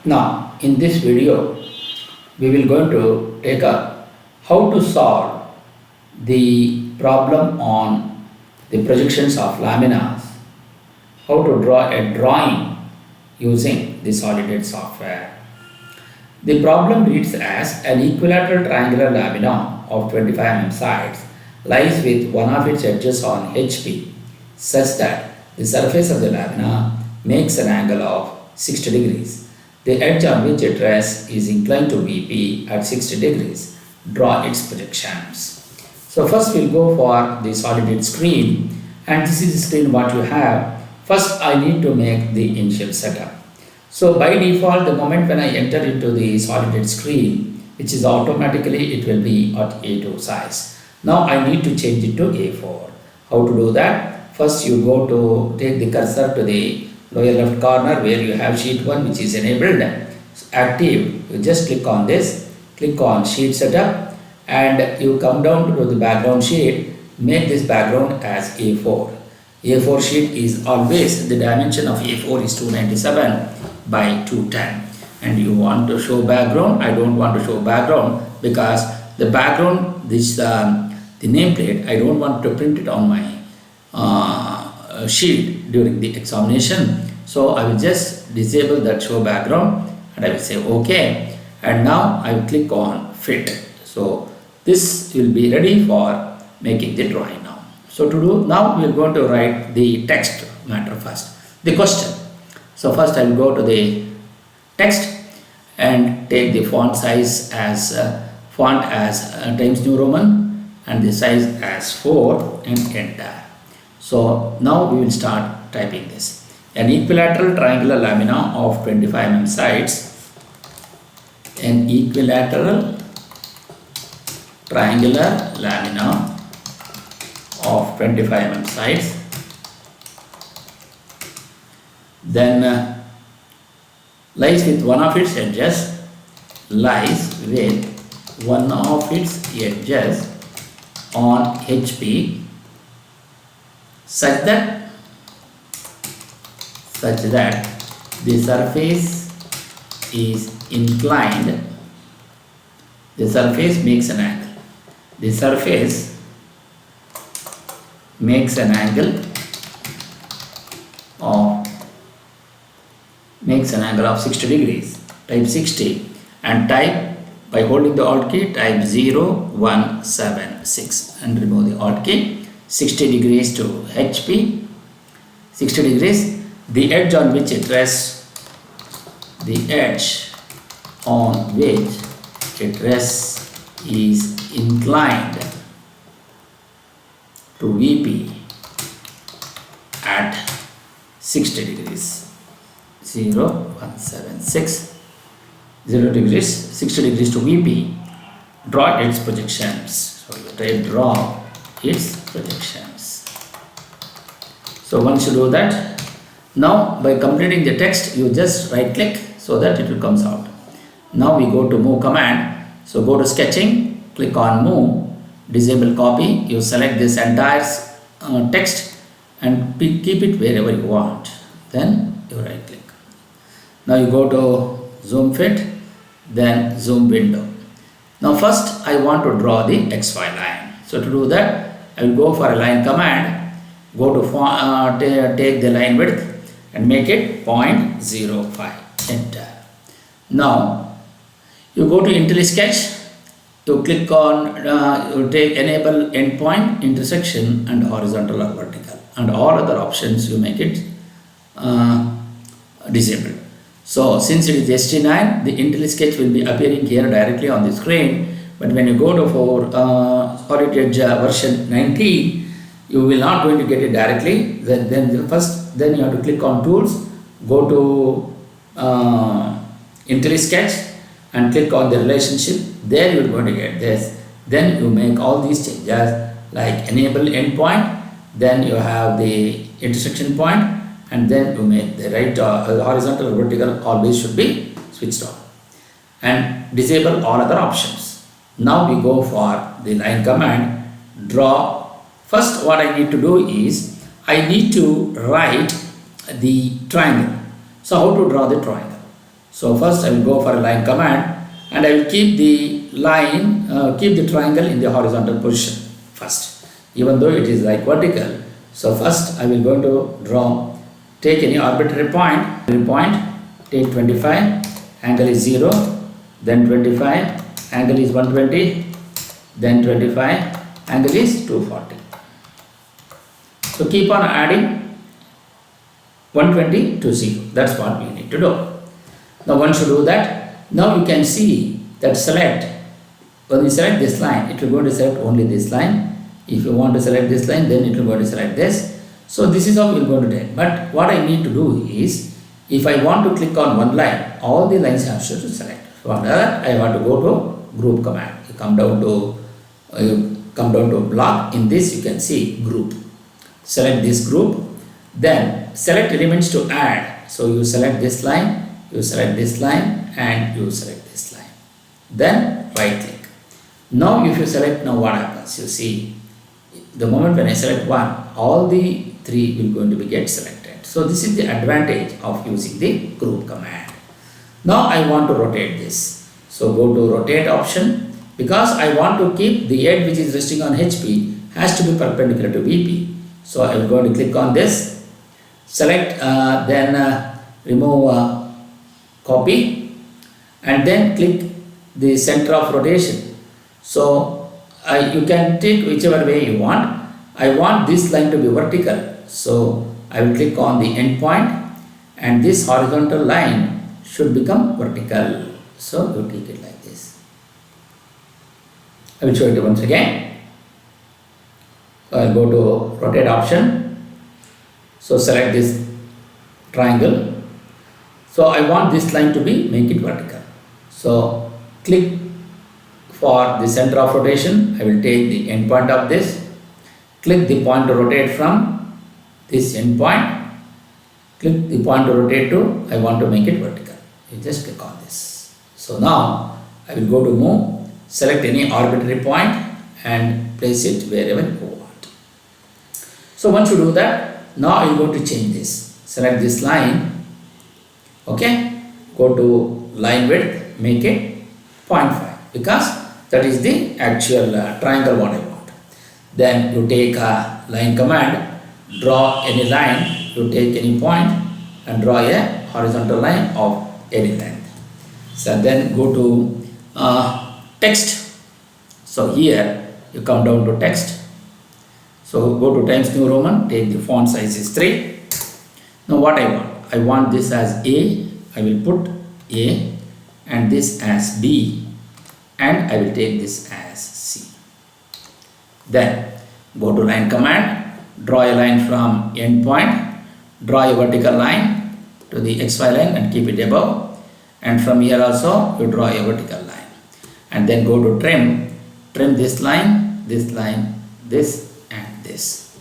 Now, in this video, we will going to take up how to solve the problem on the projections of laminas, how to draw a drawing using the SolidEdge software. The problem reads as an equilateral triangular lamina of 25 mm sides lies with one of its edges on HP such that the surface of the lamina makes an angle of 60 degrees. The edge on which it rests is inclined to VP at 60 degrees. Draw its projections. So first we'll go for the SolidEdge screen, and this is the screen what you have. First I need to make the initial setup. So by default, the moment when I enter into the SolidEdge screen, which is automatically it will be at A2 size. Now I need to change it to A4. How to do that? First you go to take the cursor to the lower left corner where you have sheet 1 which is enabled, active. You just click on this, click on sheet setup, and you come down to the background sheet, make this background as A4. A4 sheet is always, the dimension of A4 is 297 by 210, and you want to show background. I don't want to show background because the background, this the nameplate, I don't want to print it on my sheet during the examination. So I will just disable that show background and I will say OK, and now I will click on fit. So this will be ready for making the drawing now. So to do, now we are going to write the text matter first, the question. So first I will go to the text and take the font size as Times New Roman and the size as 4 and enter. So now we will start typing this. An equilateral triangular lamina of 25 mm sides. An equilateral triangular lamina of 25 mm sides. Then lies with one of its edges, on HP such that the surface is inclined. The surface makes an angle. The surface makes an angle of 60 degrees. Type 60 and type, by holding the Alt key, type 0176 and remove the Alt key. 60 degrees to HP, 60 degrees. The edge on which it rests, is inclined to VP at 60 degrees. 0176, 0 degrees, 60 degrees to VP. Draw its projections. So you type draw its projections. So once you do that, now by completing the text, you just right click so that it will comes out. Now we go to move command. So go to sketching, click on move, disable copy. You select this entire text and keep it wherever you want. Then you right click. Now you go to zoom fit, then zoom window. Now first I want to draw the XY line. So to do that, I will go for a line command, go to take the line width and make it 0.05, enter. Now you go to IntelliSketch, you click on, you take enable endpoint, intersection and horizontal or vertical, and all other options you make it disabled. So since it is ST9, the IntelliSketch will be appearing here directly on the screen, but when you go to for SolidEdge version 19, you will not going to get it directly. Then you have to click on tools, go to IntelliSketch and click on the relationship. There you are going to get this. Then you make all these changes like enable endpoint, then you have the intersection point, and then you make the right horizontal or vertical always should be switched on, and disable all other options. Now we go for the line command, draw. First what I need to do is I need to write the triangle. So how to draw the triangle? So first I will go for a line command and I will keep the line, keep the triangle in the horizontal position first, even though it is like vertical. So first I will going to draw, take any arbitrary point, take 25, angle is 0, then 25, angle is 120, then 25, angle is 240. So keep on adding 120 to 0. That's what we need to do. Now once you do that, now you can see that when you select this line, it will go to select only this line. If you want to select this line, then it will go to select this. So this is how we are going to take. But what I need to do is, if I want to click on one line, all the lines have to select. For that, I want to go to group command. You come down to block. In this, you can see group. Select this group. Then select elements to add. So you select this line, you select this line, and you select this line. Then right click. Now if you select, now what happens? You see, the moment when I select one, all the three will going to be get selected. So this is the advantage of using the group command. Now I want to rotate this. So go to rotate option. Because I want to keep the edge which is resting on HP has to be perpendicular to VP. So I am going to click on this, select, then remove copy, and then click the center of rotation. So you can take whichever way you want. I want this line to be vertical. So I will click on the end point and this horizontal line should become vertical. So you take it like this. I will show it once again. So I will go to rotate option. So select this triangle. So I want this line to be, make it vertical. So click for the center of rotation. I will take the end point of this. Click the point to rotate from this end point. Click the point to rotate to, I want to make it vertical. You just click on this. So now I will go to move, select any arbitrary point and place it wherever you want. So once you do that, now I will go to change this. Select this line. Okay, go to line width, make it 0.5 because that is the actual triangle what I want. Then you take a line command, draw any line, you take any point and draw a horizontal line of any length. So then go to text. So here you come down to text. So go to Times New Roman, take the font size is 3. Now what I want? I want this as A, I will put A, and this as B, and I will take this as C. Then go to line command, draw a line from end point, draw a vertical line to the XY line and keep it above, and from here also you draw a vertical line, and then go to trim this line, this, and this.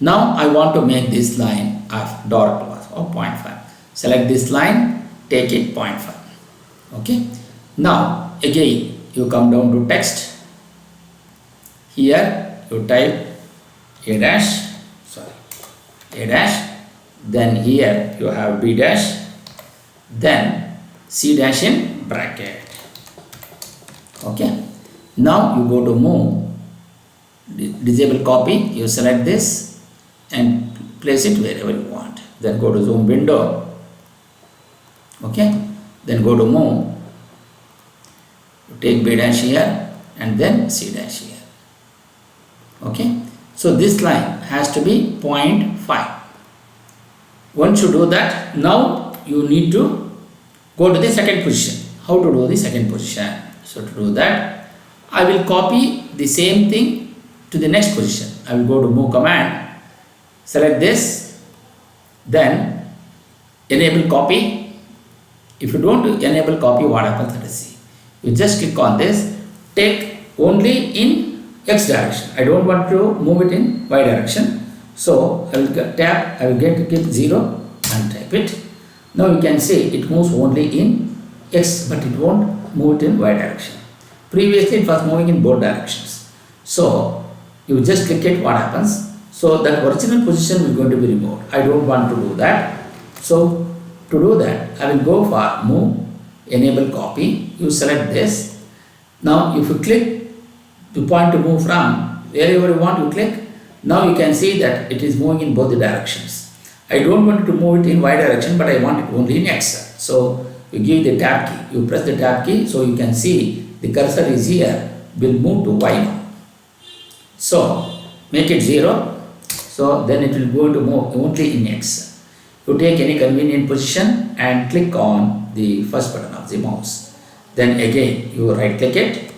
Now I want to make this line of dot or 0.5. Select this line, take it 0.5. Okay. Now again you come down to text. Here you type A dash, then here you have B dash, then C dash in bracket. Okay. Now you go to move, disable copy, you select this and place it wherever you want. Then go to zoom window. Okay. Then go to move, take B dash here and then C dash here. Okay. So this line has to be 0.5. Once you do that, now you need to go to the second position. How to do the second position? So to do that, I will copy the same thing to the next position. I will go to move command, select this, then enable copy. If you don't enable copy, what happens? Let us see. You just click on this, take only in X direction. I don't want to move it in Y direction. So I will tap, I will keep 0 and type it. Now you can see it moves only in X, but it won't move it in Y direction. Previously it was moving in both directions. So you just click it, what happens? So that original position will going to be removed. I don't want to do that. So to do that, I will go for move, enable copy. You select this. Now if you click, you point to move from wherever you want, you click. Now you can see that it is moving in both the directions. I don't want to move it in Y direction, but I want it only in X. So you give the tab key, you press the tab key, so you can see the cursor is here, will move to Y now. So make it 0, so then it will go to move only in X. You take any convenient position and click on the first button of the mouse. Then again you right click it,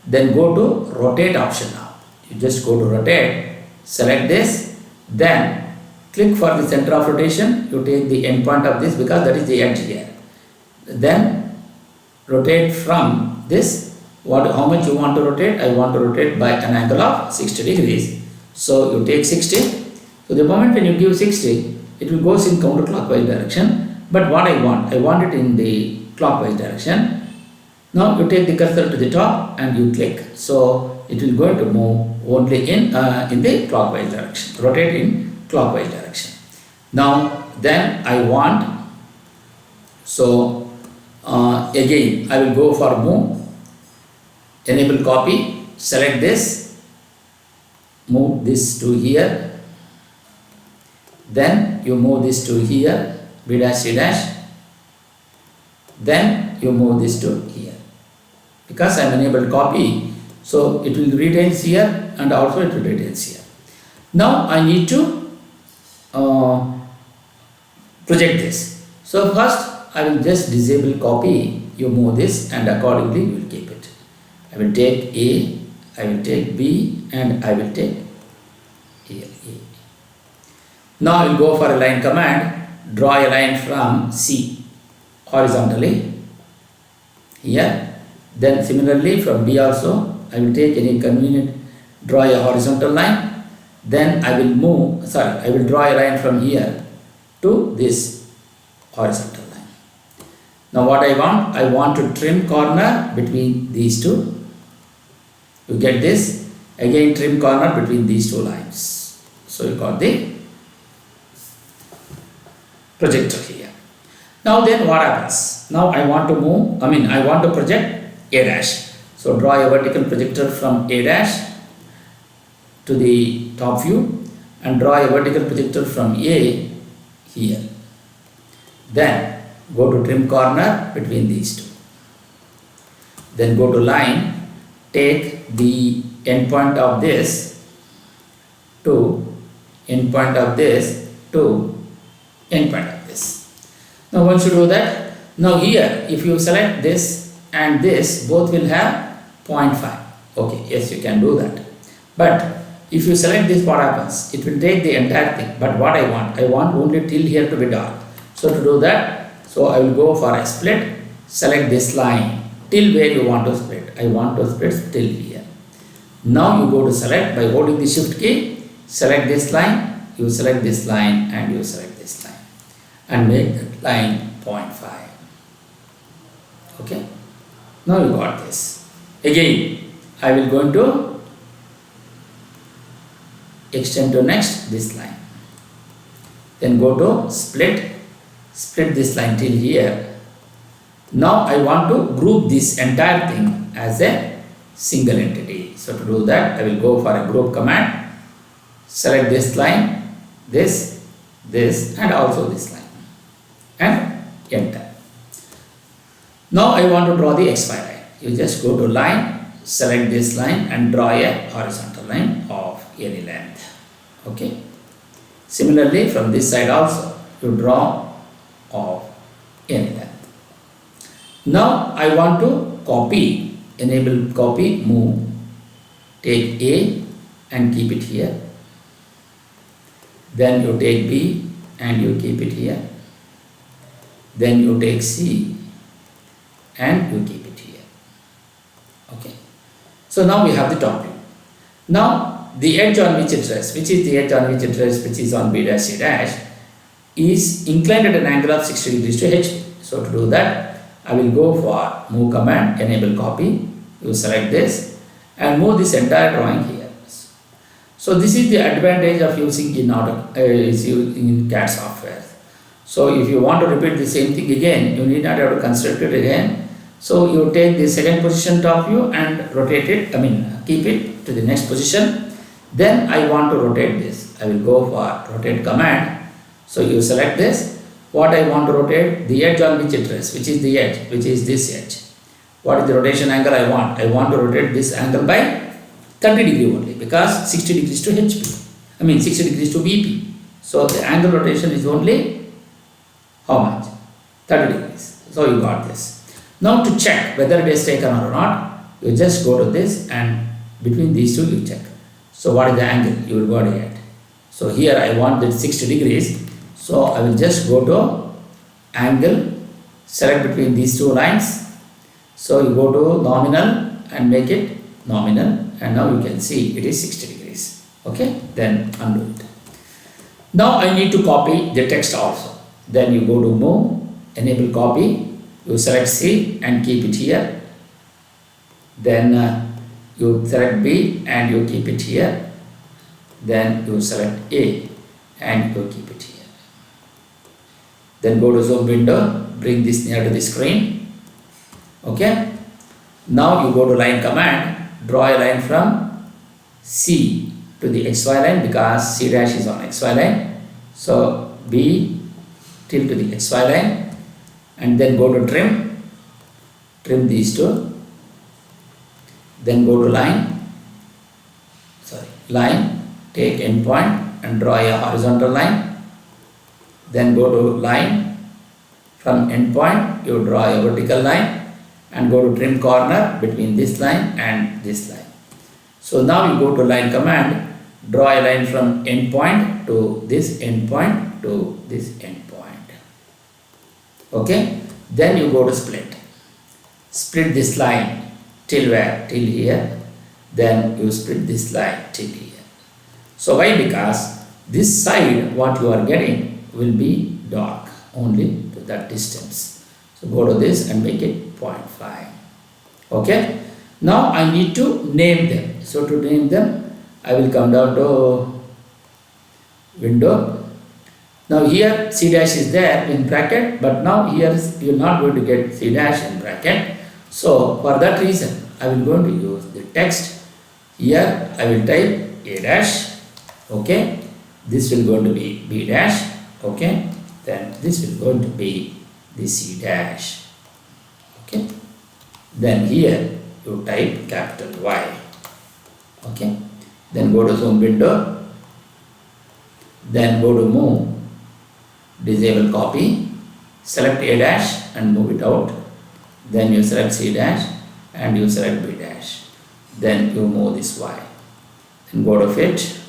then go to rotate option now. You just go to rotate, select this, then click for the center of rotation. You take the end point of this because that is the edge here. Then rotate from this, how much you want to rotate? I want to rotate by an angle of 60 degrees. So you take 60. So the moment when you give 60, it will goes in counterclockwise direction. But what I want it in the clockwise direction. Now you take the cursor to the top and you click. So it will going to move only in the clockwise direction. Rotate in clockwise direction. Now then I want, so again I will go for move, enable copy, select this, move this to here, then you move this to here, B dash C dash, then you move this to here. Because I am enabled copy, so it will retain here and also it will retain here. Now I need to project this. So first I will just disable copy, you move this and accordingly you will keep it. I will take A, I will take B and I will take here A. Now I will go for a line command, draw a line from C horizontally here. Then similarly from B also I will take any convenient, draw a horizontal line. Then I will I will draw a line from here to this horizontal line. Now what I want to trim corner between these two. You get this, again trim corner between these two lines. So you got the projector here. Now then what happens? Now I want to project A dash. So draw a vertical projector from A dash to the top view and draw a vertical projector from A here. Then go to trim corner between these two. Then go to line, take the endpoint of this to endpoint of this to endpoint of this. Now once you do that, now here if you select this and this, both will have 0.5. Okay, yes, you can do that. But if you select this, what happens? It will take the entire thing. But what I want only till here to be dark. So to do that, so I will go for a split, select this line till where you want to split. I want to split till here. Now you go to select by holding the shift key, select this line, you select this line and you select this line and make that line 0.5. Okay. Now you got this. Again, I will going to extend to next this line. Then go to split this line till here. Now I want to group this entire thing as a single entity. So to do that, I will go for a group command, select this line, this and also this line and enter. Now I want to draw the XY line. You just go to line, select this line and draw a horizontal line of any length. Okay. Similarly from this side also you draw of any length. Now I want to copy, enable copy, move, take A and keep it here. Then you take B and you keep it here. Then you take C and you keep it here. Okay. So now we have the top view. Now the edge on which it rests, which is the edge on which it rests, which is on B dash C dash, is inclined at an angle of 60 degrees to HP. So to do that, I will go for move command, enable copy. You select this and move this entire drawing here. So this is the advantage of using in CAD software. So if you want to repeat the same thing again, you need not have to construct it again. So you take the second position top view and rotate it, keep it to the next position. Then I want to rotate this. I will go for rotate command. So you select this. What I want to rotate? The edge on which it rests. Which is the edge? Which is this edge. What is the rotation angle I want? I want to rotate this angle by 30 degree only, because 60 degrees to HP. 60 degrees to VP. So the angle rotation is only how much? 30 degrees. So you got this. Now to check whether it is taken or not, you just go to this and between these two you check. So what is the angle you will go to get? So here I want that 60 degrees. So I will just go to angle, select between these two lines. So you go to nominal and make it nominal, and now you can see it is 60 degrees. Okay, then undo it. Now I need to copy the text also. Then you go to move, enable copy, you select C and keep it here. Then you select B and you keep it here. Then you select A and you keep it here. Then go to zoom window, bring this near to the screen. Okay. Now you go to line command, draw a line from C to the XY line, because C dash is on XY line. So B till to the XY line, and then go to trim these two. Then go to line, take endpoint and draw a horizontal line. Then go to line, from endpoint you draw a vertical line and go to trim corner between this line and this line. So now you go to line command, draw a line from endpoint to this endpoint to this endpoint. Okay, then you go to split this line till where? Till here. Then you split this line till here. So why? Because this side what you are getting will be dark only to that distance. So go to this and make it 0.5. Okay, now I need to name them. So to name them, I will come down to window. Now here C dash is there in bracket, but now here you are not going to get C dash in bracket. So for that reason, I will going to use the text. Here I will type A dash. Okay, this will going to be B dash. Okay, then this will going to be the C dash. Okay, then here you type capital Y. Okay, then go to zoom window, then go to move, disable copy, select A dash and move it out. Then you select C dash and you select B dash. Then you move this Y. Then go to fit.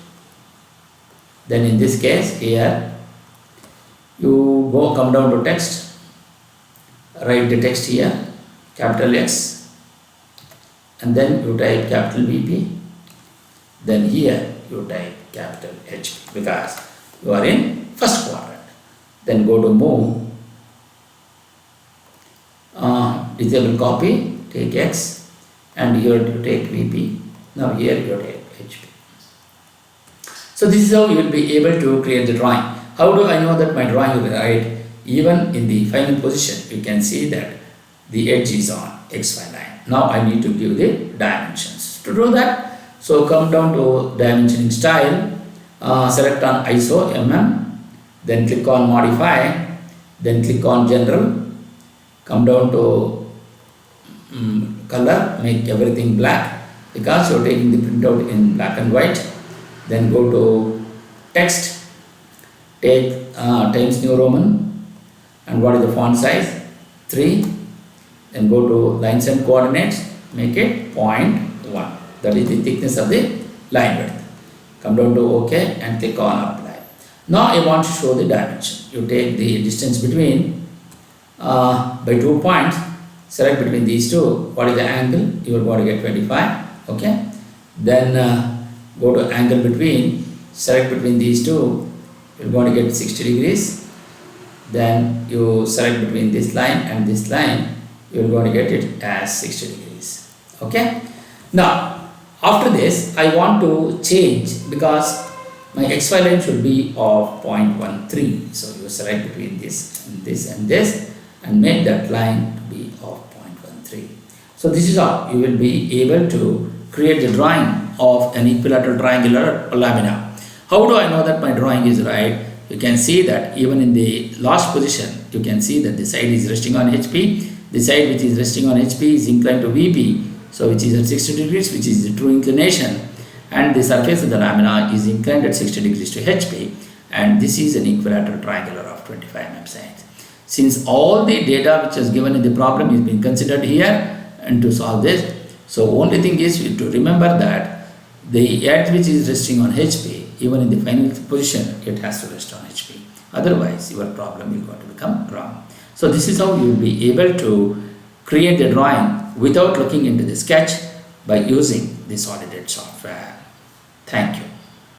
Then in this case here you come down to text, write the text here, capital X, and then you type capital VP. Then here you type capital HP, because you are in first quadrant. Then go to move, disable copy, take X, and here you take VP. Now here you take HP. So this is how you will be able to create the drawing. How do I know that my drawing will be right? Even in the final position, you can see that the edge is on XY line. Now I need to give the dimensions. To do that, so come down to dimensioning style, select on ISO then click on modify, then click on general, come down to color, make everything black, because you are taking the printout in black and white. Then go to text, take Times New Roman, and what is the font size? 3. Then go to lines and coordinates, make it 0.1. That is the thickness of the line width. Come down to OK and click on apply. Now I want to show the dimension. You take the distance between by 2 points, select between these two, what is the angle? You are going to get 25. Okay. Then go to angle between, select between these two, you are going to get 60 degrees. Then you select between this line and this line, you are going to get it as 60 degrees. Okay. Now after this I want to change, because my xy line should be of 0.13. So you select between this and this and this and make that line to be of 0.13. So this is how you will be able to create the drawing of an equilateral triangular lamina. How do I know that my drawing is right? You can see that even in the last position, you can see that the side is resting on HP. The side which is resting on HP is inclined to VP, so which is at 60 degrees, which is the true inclination. And the surface of the lamina is inclined at 60 degrees to HP, and this is an equilateral triangular of 25 mm sides. Since all the data which is given in the problem is being considered here and to solve this, so only thing is to remember that the edge which is resting on HP, even in the final position, it has to rest on HP. Otherwise, your problem will going to become wrong. So this is how you will be able to create the drawing without looking into the sketch by using the SolidEdge software. Thank you.